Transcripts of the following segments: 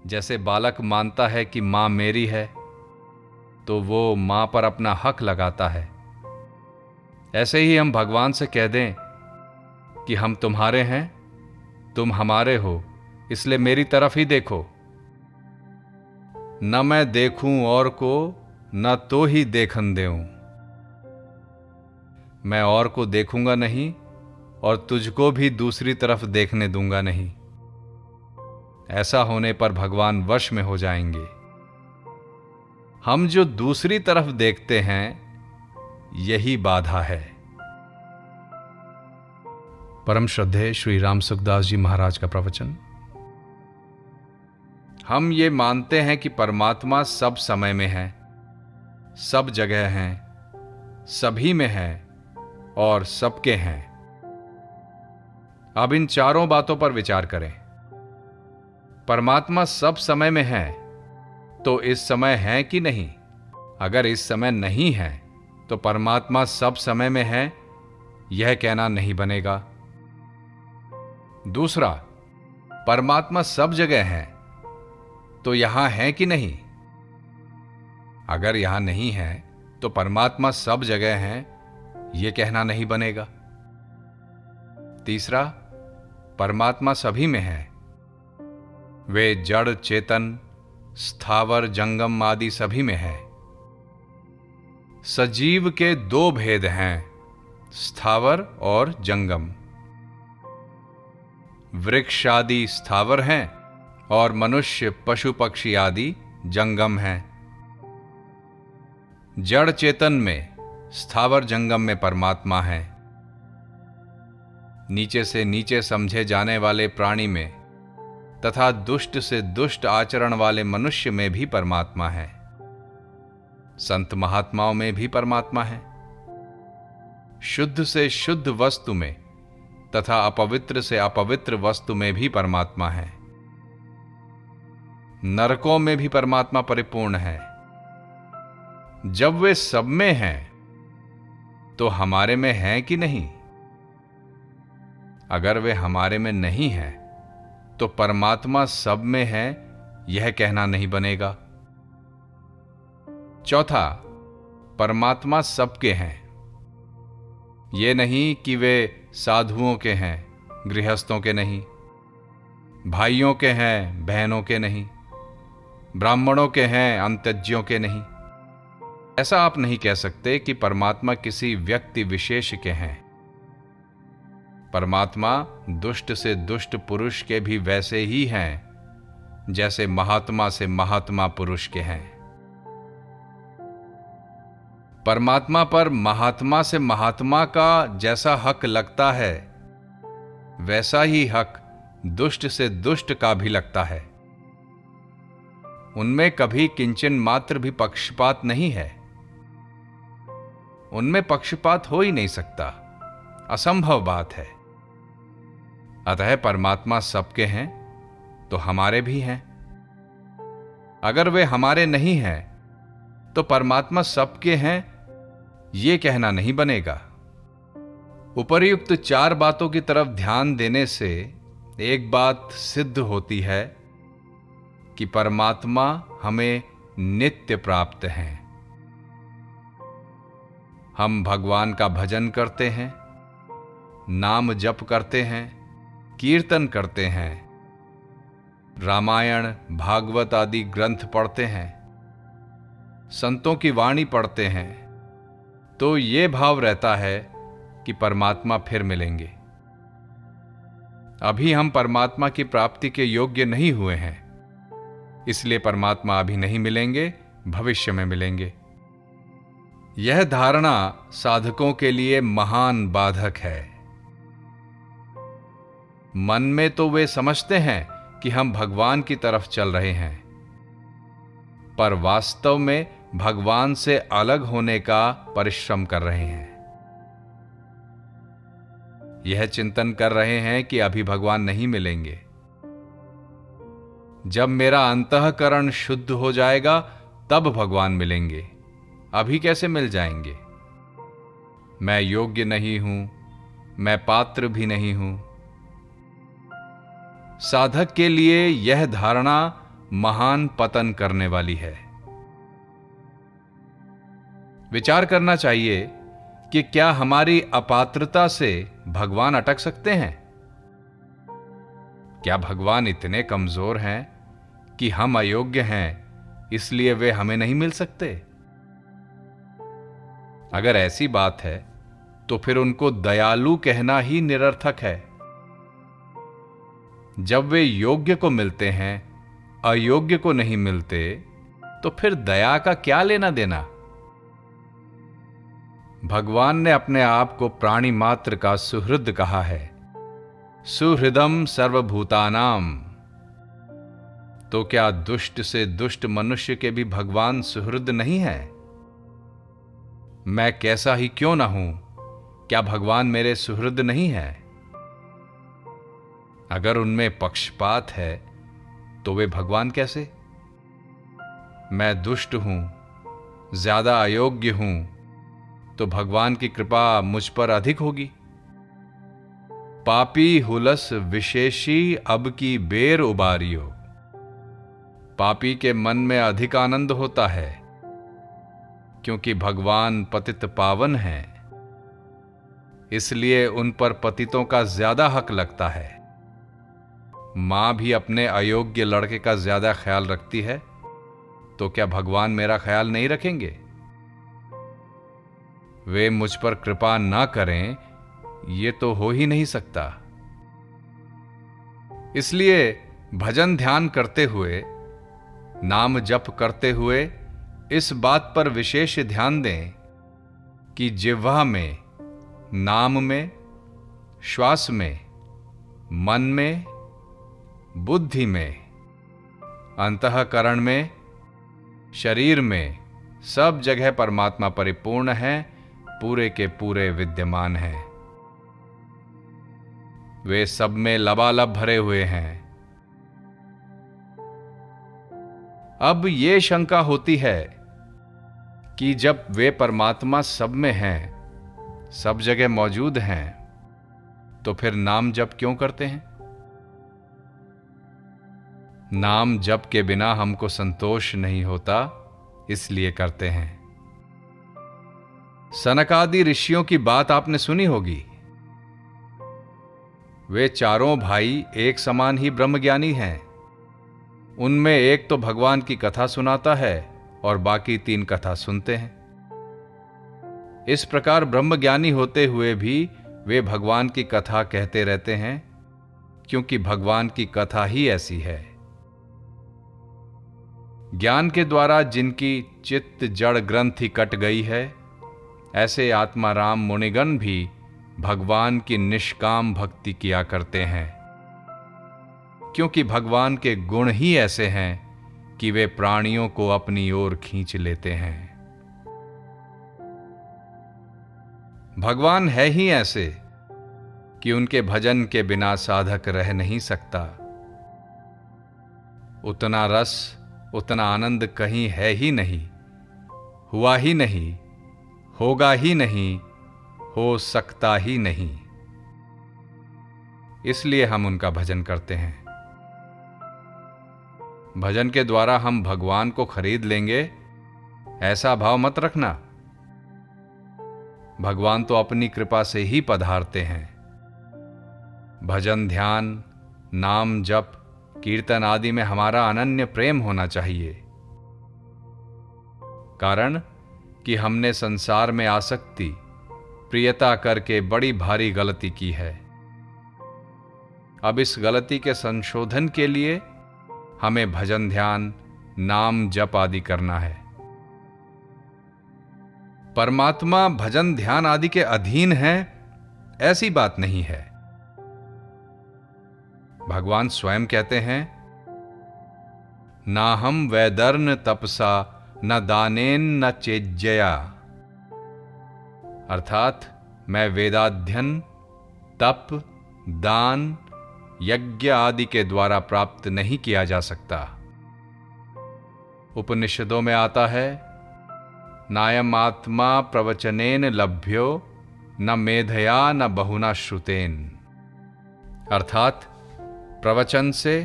जैसे बालक मानता है कि मां मेरी है तो वो मां पर अपना हक लगाता है, ऐसे ही हम भगवान से कह दें कि हम तुम्हारे हैं, तुम हमारे हो, इसलिए मेरी तरफ ही देखो। न मैं देखूं और को, न तो ही देखन देऊं। मैं और को देखूंगा नहीं और तुझको भी दूसरी तरफ देखने दूंगा नहीं। ऐसा होने पर भगवान वश में हो जाएंगे। हम जो दूसरी तरफ देखते हैं यही बाधा है। परम श्रद्धेय श्री राम सुखदास जी महाराज का प्रवचन। हम ये मानते हैं कि परमात्मा सब समय में है, सब जगह हैं, सभी में है और सबके हैं। अब इन चारों बातों पर विचार करें। परमात्मा सब समय में है तो इस समय है कि नहीं? अगर इस समय नहीं है तो परमात्मा सब समय में है यह कहना नहीं बनेगा। दूसरा, परमात्मा सब जगह है तो यहां है कि नहीं? अगर यहां नहीं है तो परमात्मा सब जगह है यह कहना नहीं बनेगा। तीसरा, परमात्मा सभी में है। वे जड़ चेतन स्थावर जंगम आदि सभी में है। सजीव के दो भेद हैं, स्थावर और जंगम। वृक्ष आदि स्थावर हैं और मनुष्य पशु पक्षी आदि जंगम हैं। जड़ चेतन में स्थावर जंगम में परमात्मा है। नीचे से नीचे समझे जाने वाले प्राणी में तथा दुष्ट से दुष्ट आचरण वाले मनुष्य में भी परमात्मा है। संत महात्माओं में भी परमात्मा है। शुद्ध से शुद्ध वस्तु में तथा अपवित्र से अपवित्र वस्तु में भी परमात्मा है। नरकों में भी परमात्मा परिपूर्ण है। जब वे सब में हैं तो हमारे में हैं कि नहीं? अगर वे हमारे में नहीं हैं तो परमात्मा सब में है यह कहना नहीं बनेगा। चौथा, परमात्मा सबके हैं। ये नहीं कि वे साधुओं के हैं, गृहस्थों के नहीं, भाइयों के हैं, बहनों के नहीं, ब्राह्मणों के हैं, अंत्यज्ञों के नहीं। ऐसा आप नहीं कह सकते कि परमात्मा किसी व्यक्ति विशेष के हैं। परमात्मा दुष्ट से दुष्ट पुरुष के भी वैसे ही हैं जैसे महात्मा से महात्मा पुरुष के हैं। परमात्मा पर महात्मा से महात्मा का जैसा हक लगता है वैसा ही हक दुष्ट से दुष्ट का भी लगता है। उनमें कभी किंचन मात्र भी पक्षपात नहीं है। उनमें पक्षपात हो ही नहीं सकता, असंभव बात है। अतः परमात्मा सबके हैं तो हमारे भी हैं। अगर वे हमारे नहीं हैं तो परमात्मा सबके हैं ये कहना नहीं बनेगा। उपर्युक्त चार बातों की तरफ ध्यान देने से एक बात सिद्ध होती है कि परमात्मा हमें नित्य प्राप्त हैं। हम भगवान का भजन करते हैं, नाम जप करते हैं, कीर्तन करते हैं, रामायण भागवत आदि ग्रंथ पढ़ते हैं, संतों की वाणी पढ़ते हैं, तो ये भाव रहता है कि परमात्मा फिर मिलेंगे। अभी हम परमात्मा की प्राप्ति के योग्य नहीं हुए हैं, इसलिए परमात्मा अभी नहीं मिलेंगे, भविष्य में मिलेंगे। यह धारणा साधकों के लिए महान बाधक है। मन में तो वे समझते हैं कि हम भगवान की तरफ चल रहे हैं, पर वास्तव में भगवान से अलग होने का परिश्रम कर रहे हैं। यह चिंतन कर रहे हैं कि अभी भगवान नहीं मिलेंगे। जब मेरा अंतःकरण शुद्ध हो जाएगा तब भगवान मिलेंगे, अभी कैसे मिल जाएंगे? मैं योग्य नहीं हूं, मैं पात्र भी नहीं हूं। साधक के लिए यह धारणा महान पतन करने वाली है। विचार करना चाहिए कि क्या हमारी अपात्रता से भगवान अटक सकते हैं? क्या भगवान इतने कमजोर हैं कि हम अयोग्य हैं इसलिए वे हमें नहीं मिल सकते? अगर ऐसी बात है तो फिर उनको दयालु कहना ही निरर्थक है। जब वे योग्य को मिलते हैं, अयोग्य को नहीं मिलते, तो फिर दया का क्या लेना देना? भगवान ने अपने आप को प्राणी मात्र का सुहृद कहा है, सुहृदम सर्वभूतानाम। तो क्या दुष्ट से दुष्ट मनुष्य के भी भगवान सुहृद नहीं है? मैं कैसा ही क्यों ना हूं, क्या भगवान मेरे सुहृद नहीं है? अगर उनमें पक्षपात है तो वे भगवान कैसे? मैं दुष्ट हूं, ज्यादा अयोग्य हूं, तो भगवान की कृपा मुझ पर अधिक होगी। पापी हुलस विशेषी अब की बेर उबारियो। पापी के मन में अधिक आनंद होता है क्योंकि भगवान पतित पावन हैं, इसलिए उन पर पतितों का ज्यादा हक लगता है। मां भी अपने अयोग्य लड़के का ज्यादा ख्याल रखती है, तो क्या भगवान मेरा ख्याल नहीं रखेंगे? वे मुझ पर कृपा ना करें, ये तो हो ही नहीं सकता। इसलिए भजन ध्यान करते हुए, नाम जप करते हुए इस बात पर विशेष ध्यान दें कि जिह्वा में, नाम में, श्वास में, मन में, बुद्धि में, अंतःकरण में, शरीर में, सब जगह परमात्मा परिपूर्ण है, पूरे के पूरे विद्यमान हैं। वे सब में लबालब भरे हुए हैं। अब ये शंका होती है कि जब वे परमात्मा सब में हैं, सब जगह मौजूद हैं, तो फिर नाम जप क्यों करते हैं? नाम जप के बिना हमको संतोष नहीं होता, इसलिए करते हैं। सनकादि ऋषियों की बात आपने सुनी होगी। वे चारों भाई एक समान ही ब्रह्मज्ञानी हैं। उनमें एक तो भगवान की कथा सुनाता है और बाकी 3 कथा सुनते हैं। इस प्रकार ब्रह्मज्ञानी होते हुए भी वे भगवान की कथा कहते रहते हैं, क्योंकि भगवान की कथा ही ऐसी है। ज्ञान के द्वारा जिनकी चित्त जड़ ग्रंथि कट गई है, ऐसे आत्माराम मुनिगण भी भगवान की निष्काम भक्ति किया करते हैं, क्योंकि भगवान के गुण ही ऐसे हैं कि वे प्राणियों को अपनी ओर खींच लेते हैं। भगवान है ही ऐसे कि उनके भजन के बिना साधक रह नहीं सकता। उतना रस, उतना आनंद कहीं है ही नहीं, हुआ ही नहीं, होगा ही नहीं, हो सकता ही नहीं। इसलिए हम उनका भजन करते हैं। भजन के द्वारा हम भगवान को खरीद लेंगे, ऐसा भाव मत रखना। भगवान तो अपनी कृपा से ही पधारते हैं। भजन, ध्यान, नाम जप, कीर्तन आदि में हमारा अनन्य प्रेम होना चाहिए। कारण कि हमने संसार में आसक्ति, प्रियता करके बड़ी भारी गलती की है। अब इस गलती के संशोधन के लिए हमें भजन, ध्यान, नाम जप आदि करना है। परमात्मा भजन ध्यान आदि के अधीन है, ऐसी बात नहीं है। भगवान स्वयं कहते हैं, ना हम वैदर्न तपसा न दानेन न चेज्जया। अर्थात मैं वेदाध्ययन, तप, दान, यज्ञ आदि के द्वारा प्राप्त नहीं किया जा सकता। उपनिषदों में आता है, नायम आत्मा प्रवचनेन लभ्यो न मेधया न बहुना श्रुतेन। अर्थात प्रवचन से,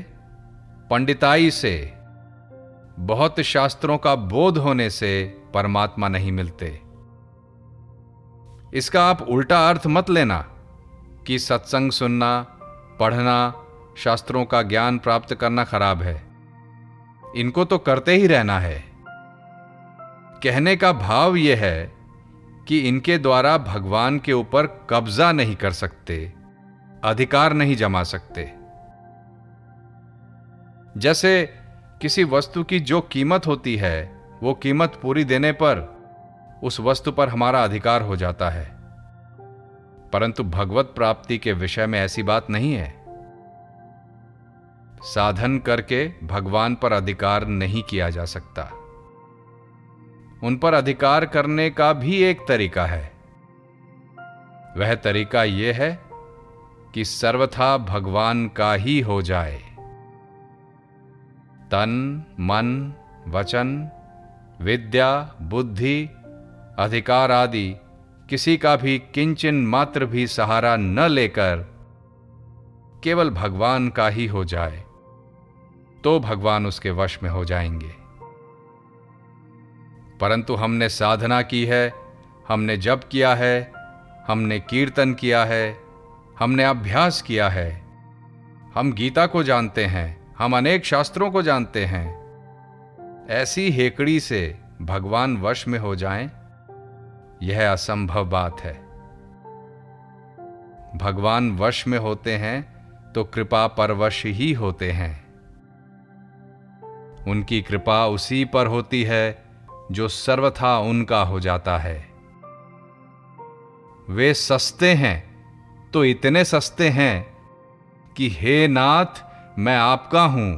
पंडिताई से, बहुत शास्त्रों का बोध होने से परमात्मा नहीं मिलते। इसका आप उल्टा अर्थ मत लेना कि सत्संग सुनना, पढ़ना, शास्त्रों का ज्ञान प्राप्त करना खराब है। इनको तो करते ही रहना है। कहने का भाव यह है कि इनके द्वारा भगवान के ऊपर कब्जा नहीं कर सकते, अधिकार नहीं जमा सकते। जैसे किसी वस्तु की जो कीमत होती है, वो कीमत पूरी देने पर उस वस्तु पर हमारा अधिकार हो जाता है, परंतु भगवत प्राप्ति के विषय में ऐसी बात नहीं है। साधन करके भगवान पर अधिकार नहीं किया जा सकता। उन पर अधिकार करने का भी एक तरीका है। वह तरीका यह है कि सर्वथा भगवान का ही हो जाए। तन, मन, वचन, विद्या, बुद्धि, अधिकार आदि किसी का भी किंचन मात्र भी सहारा न लेकर केवल भगवान का ही हो जाए, तो भगवान उसके वश में हो जाएंगे। परंतु हमने साधना की है, हमने जप किया है, हमने कीर्तन किया है, हमने अभ्यास किया है, हम गीता को जानते हैं, हम अनेक शास्त्रों को जानते हैं। ऐसी हेकड़ी से भगवान वश में हो जाएं, यह असंभव बात है। भगवान वश में होते हैं तो कृपा परवश ही होते हैं। उनकी कृपा उसी पर होती है जो सर्वथा उनका हो जाता है। वे सस्ते हैं तो इतने सस्ते हैं कि हे नाथ, मैं आपका हूं।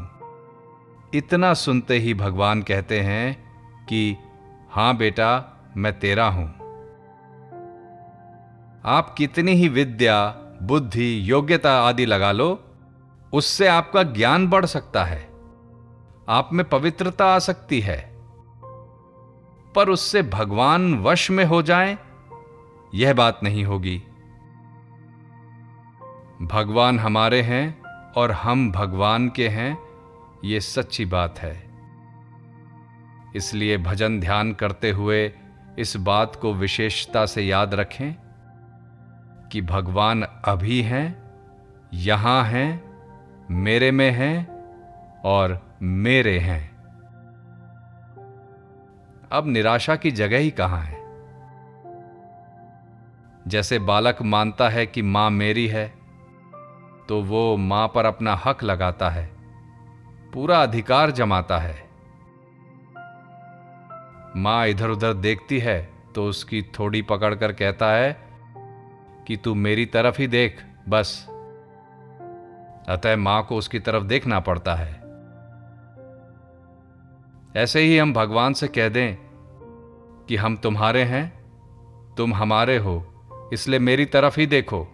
इतना सुनते ही भगवान कहते हैं कि हां बेटा, मैं तेरा हूं। आप कितनी ही विद्या, बुद्धि, योग्यता आदि लगा लो, उससे आपका ज्ञान बढ़ सकता है, आप में पवित्रता आ सकती है, पर उससे भगवान वश में हो जाएं, यह बात नहीं होगी। भगवान हमारे हैं और हम भगवान के हैं, यह सच्ची बात है। इसलिए भजन ध्यान करते हुए इस बात को विशेषता से याद रखें कि भगवान अभी हैं, यहां हैं, मेरे में हैं और मेरे हैं। अब निराशा की जगह ही कहां है। जैसे बालक मानता है कि मां मेरी है, तो वो मां पर अपना हक लगाता है, पूरा अधिकार जमाता है। मां इधर उधर देखती है तो उसकी थोड़ी पकड़कर कहता है कि तू मेरी तरफ ही देख बस। अतः मां को उसकी तरफ देखना पड़ता है। ऐसे ही हम भगवान से कह दें कि हम तुम्हारे हैं, तुम हमारे हो, इसलिए मेरी तरफ ही देखो।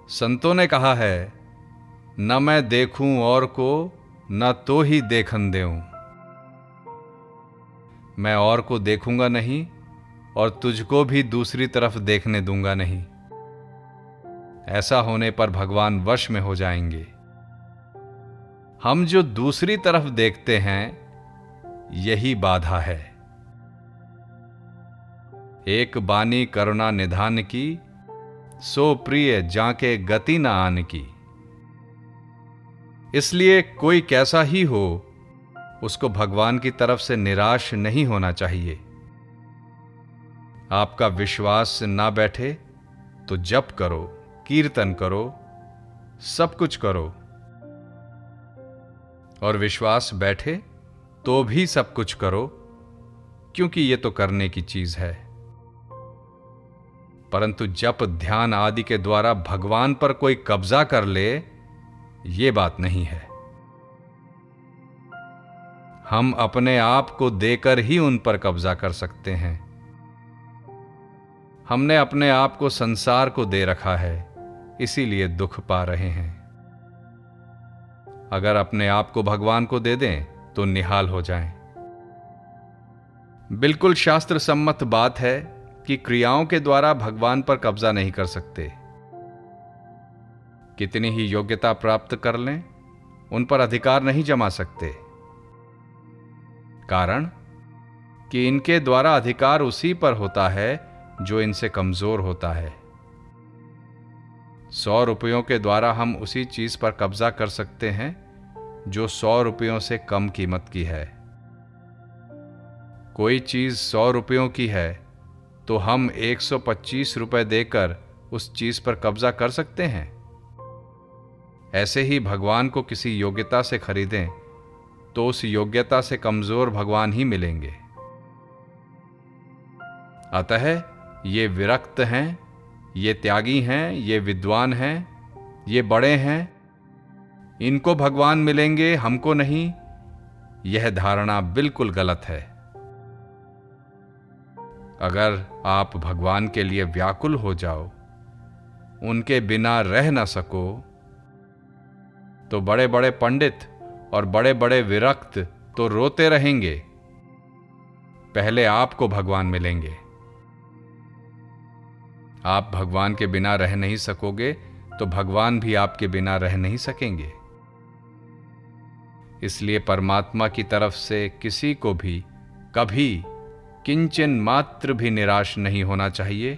संतों ने कहा है, न मैं देखूं और को, न तो ही देखन देऊं। मैं और को देखूंगा नहीं और तुझको भी दूसरी तरफ देखने दूंगा नहीं। ऐसा होने पर भगवान वश में हो जाएंगे। हम जो दूसरी तरफ देखते हैं, यही बाधा है। एक बानी करुणा निधान की, सो प्रिय जाके गति न आन की। इसलिए कोई कैसा ही हो, उसको भगवान की तरफ से निराश नहीं होना चाहिए। आपका विश्वास ना बैठे तो जप करो, कीर्तन करो, सब कुछ करो, और विश्वास बैठे तो भी सब कुछ करो, क्योंकि यह तो करने की चीज है। परंतु जप ध्यान आदि के द्वारा भगवान पर कोई कब्जा कर ले, यह बात नहीं है। हम अपने आप को देकर ही उन पर कब्जा कर सकते हैं। हमने अपने आप को संसार को दे रखा है, इसीलिए दुख पा रहे हैं। अगर अपने आप को भगवान को दे दें तो निहाल हो जाएं। बिल्कुल शास्त्र सम्मत बात है कि क्रियाओं के द्वारा भगवान पर कब्जा नहीं कर सकते। कितनी ही योग्यता प्राप्त कर लें, उन पर अधिकार नहीं जमा सकते। कारण कि इनके द्वारा अधिकार उसी पर होता है जो इनसे कमजोर होता है। 100 रुपयों के द्वारा हम उसी चीज पर कब्जा कर सकते हैं जो 100 रुपयों से कम कीमत की है। कोई चीज 100 रुपयों की है तो हम 125 रुपए देकर उस चीज पर कब्जा कर सकते हैं। ऐसे ही भगवान को किसी योग्यता से खरीदें तो उस योग्यता से कमजोर भगवान ही मिलेंगे। अतः ये विरक्त हैं, ये त्यागी हैं, ये विद्वान हैं, ये बड़े हैं, इनको भगवान मिलेंगे, हमको नहीं, यह धारणा बिल्कुल गलत है। अगर आप भगवान के लिए व्याकुल हो जाओ, उनके बिना रह न सको, तो बड़े बड़े पंडित और बड़े बड़े विरक्त तो रोते रहेंगे, पहले आपको भगवान मिलेंगे। आप भगवान के बिना रह नहीं सकोगे तो भगवान भी आपके बिना रह नहीं सकेंगे। इसलिए परमात्मा की तरफ से किसी को भी कभी किंचन मात्र भी निराश नहीं होना चाहिए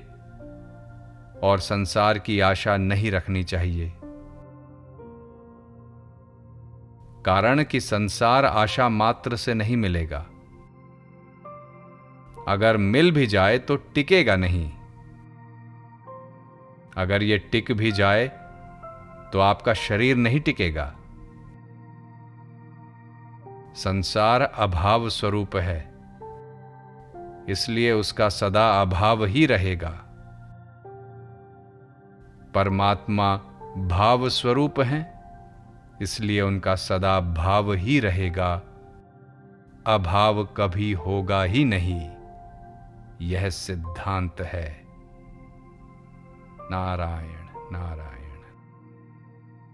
और संसार की आशा नहीं रखनी चाहिए। कारण कि संसार आशा मात्र से नहीं मिलेगा। अगर मिल भी जाए तो टिकेगा नहीं। अगर ये टिक भी जाए तो आपका शरीर नहीं टिकेगा। संसार अभाव स्वरूप है, इसलिए उसका सदा अभाव ही रहेगा। परमात्मा भाव स्वरूप हैं, इसलिए उनका सदा भाव ही रहेगा। अभाव कभी होगा ही नहीं, यह सिद्धांत है। नारायण नारायण।